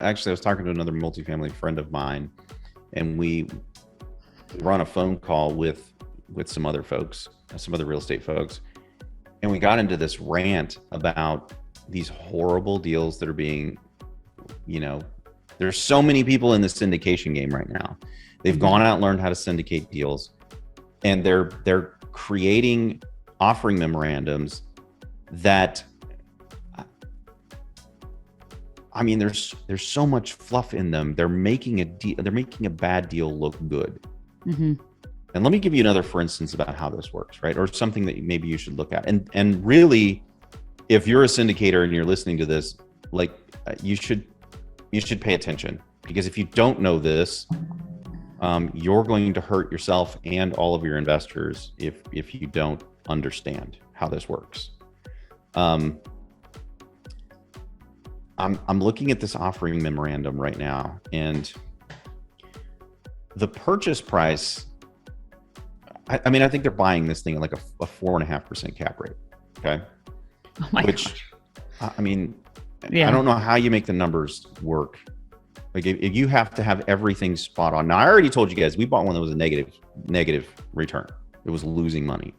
actually, I was talking to another multifamily friend of mine, and we were on a phone call with some other folks, some other real estate folks, and we got into this rant about these horrible deals that are being, there's so many people in the syndication game right now. They've gone out and learned how to syndicate deals, and they're creating offering memorandums that, I mean, there's so much fluff in them. They're making a bad deal look good. And let me give you another for instance about how this works, right? Or something that maybe you should look at. And really, if you're a syndicator and you're listening to this, like you should pay attention, because if you don't know this, you're going to hurt yourself and all of your investors if you don't understand how this works. I'm looking at this offering memorandum right now, and the purchase price, I mean, I think they're buying this thing at like a 4.5% cap rate. Okay. Oh my gosh. I mean, I don't know how you make the numbers work. Like if you have to have everything spot on. Now, I already told you guys, we bought one that was a negative return. It was losing money,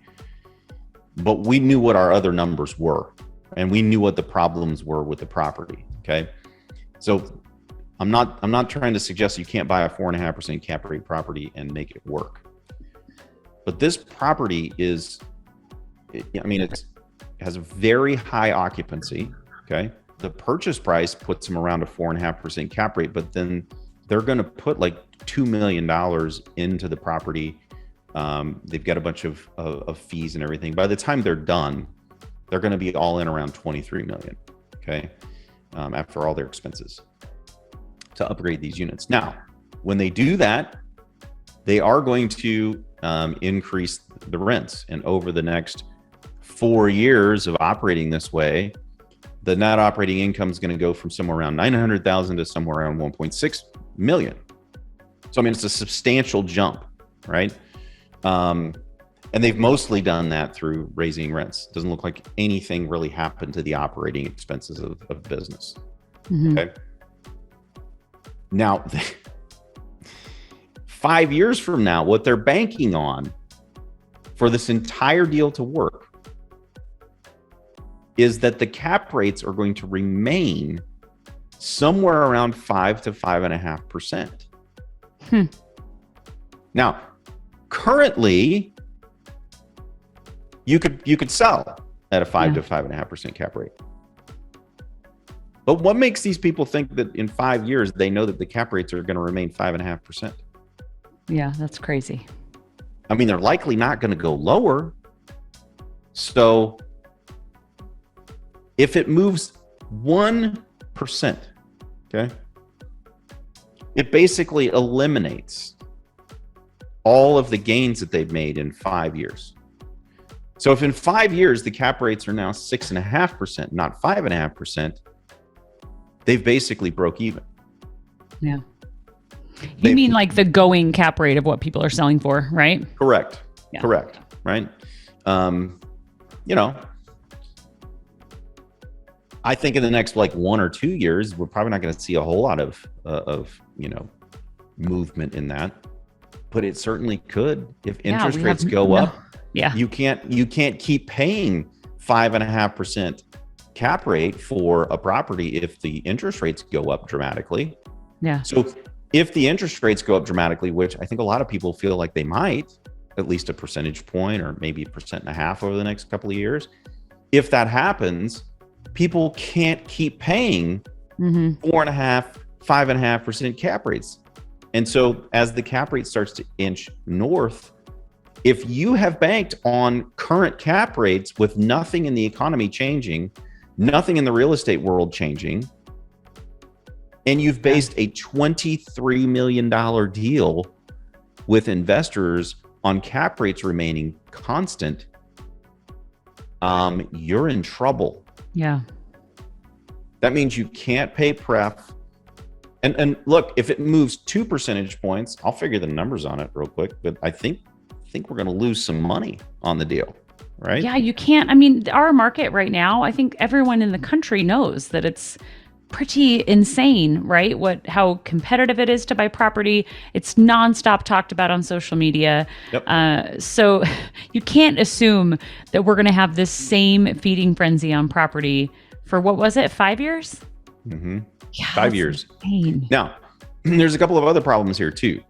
but we knew what our other numbers were, and we knew what the problems were with the property. Okay. So I'm not trying to suggest you can't buy a 4.5% cap rate property and make it work. But this property it has a very high occupancy. Okay. The purchase price puts them around a 4.5% cap rate, but then they're going to put like $2 million into the property. They've got a bunch of fees and everything. By the time they're done, they're going to be all in around 23 million. Okay. After all their expenses to upgrade these units. Now, when they do that, they are going to increase the rents. And over the next 4 years of operating this way, the net operating income is going to go from somewhere around 900,000 to somewhere around 1.6 million. So, I mean, it's a substantial jump, right? And they've mostly done that through raising rents. Doesn't look like anything really happened to the operating expenses of business. Okay. Now, 5 years from now, what they're banking on for this entire deal to work is that the cap rates are going to remain somewhere around 5 to 5.5%. Now, currently, you could sell at a 5 to 5.5% cap rate. But what makes these people think that in 5 years they know that the cap rates are going to remain 5.5%? Yeah, that's crazy. I mean, they're likely not going to go lower. So if it moves 1%, okay, it basically eliminates all of the gains that they've made in 5 years. So if in 5 years the cap rates are now 6.5%, not 5.5%, they've basically broke even. Yeah. You mean like the going cap rate of what people are selling for, right? Correct. Yeah. Correct. Right. I think in the next like 1 or 2 years, we're probably not going to see a whole lot of movement in that, but it certainly could if interest rates go up. Yeah. You can't keep paying 5.5% cap rate for a property if the interest rates go up dramatically. Yeah. So if the interest rates go up dramatically, which I think a lot of people feel like they might, at least a percentage point or maybe 1.5% over the next couple of years, if that happens, people can't keep paying 4.5%, 5.5% cap rates. And so as the cap rate starts to inch north, if you have banked on current cap rates with nothing in the economy changing, nothing in the real estate world changing, and you've based a $23 million deal with investors on cap rates remaining constant, you're in trouble. Yeah. That means you can't pay pref. And look, if it moves 2 percentage points, I'll figure the numbers on it real quick, but I think we're going to lose some money on the deal, right? Yeah, you can't. I mean, our market right now, I think everyone in the country knows that it's pretty insane, right? How competitive it is to buy property. It's nonstop talked about on social media. Yep. So you can't assume that we're going to have this same feeding frenzy on property for what was it, 5 years? Mm-hmm. Yeah, 5 years. insane. Now, there's a couple of other problems here too.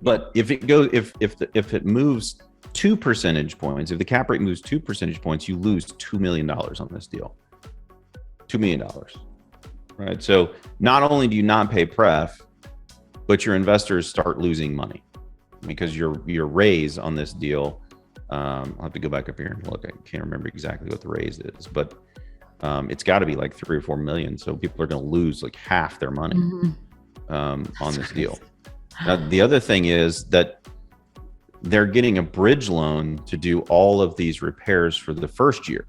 But if it moves 2 percentage points, if the cap rate moves 2 percentage points, you lose $2 million on this deal. $2 million, right? So not only do you not pay pref, but your investors start losing money because your raise on this deal. I'll have to go back up here and look. I can't remember exactly what the raise is, but it's got to be like 3 or 4 million. So people are going to lose like half their money on this deal. Now, the other thing is that they're getting a bridge loan to do all of these repairs for the first year.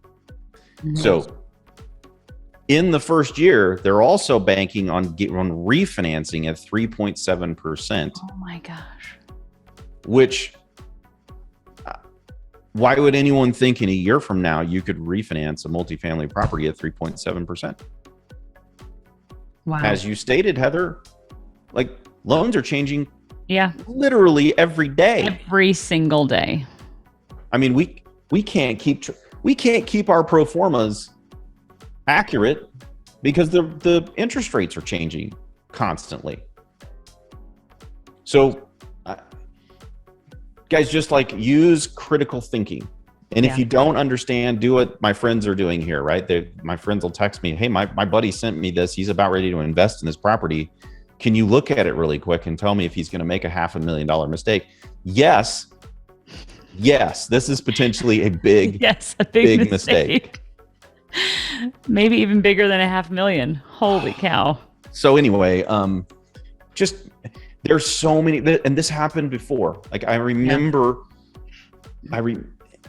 So in the first year, they're also banking on refinancing at 3.7%. Oh my gosh. Which, why would anyone think in a year from now you could refinance a multifamily property at 3.7%? Wow. As you stated, Heather, like loans are changing literally every day. Every single day. I mean, we can't keep our pro formas accurate because the interest rates are changing constantly. So guys, just like use critical thinking. And if you don't understand, do what my friends are doing here, right? My friends will text me, hey, my buddy sent me this. He's about ready to invest in this property. Can you look at it really quick and tell me if he's going to make a $500,000 mistake? Yes, this is potentially a big mistake. Maybe even bigger than $500,000. Holy cow. So anyway, just there's so many, and this happened before. Like I remember,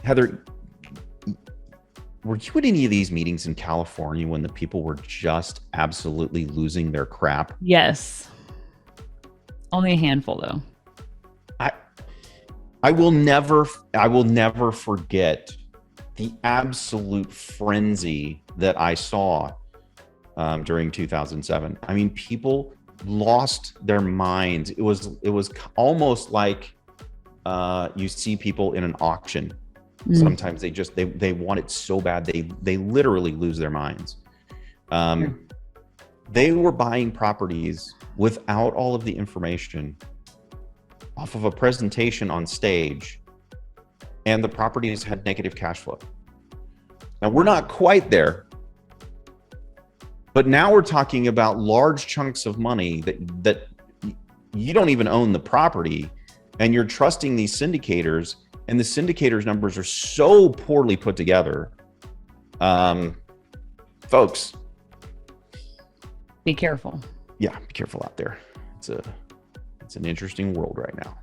Heather, were you at any of these meetings in California when the people were just absolutely losing their crap? Yes. Only a handful though. I will never forget the absolute frenzy that I saw during 2007. I mean, people lost their minds. It was almost like you see people in an auction. Sometimes they want it so bad they literally lose their minds. They were buying properties without all of the information off of a presentation on stage, and the properties had negative cash flow. Now we're not quite there, but now we're talking about large chunks of money that you don't even own the property, and you're trusting these syndicators, and the syndicators numbers are so poorly put together. Folks, be careful. Yeah, be careful out there. It's an interesting world right now.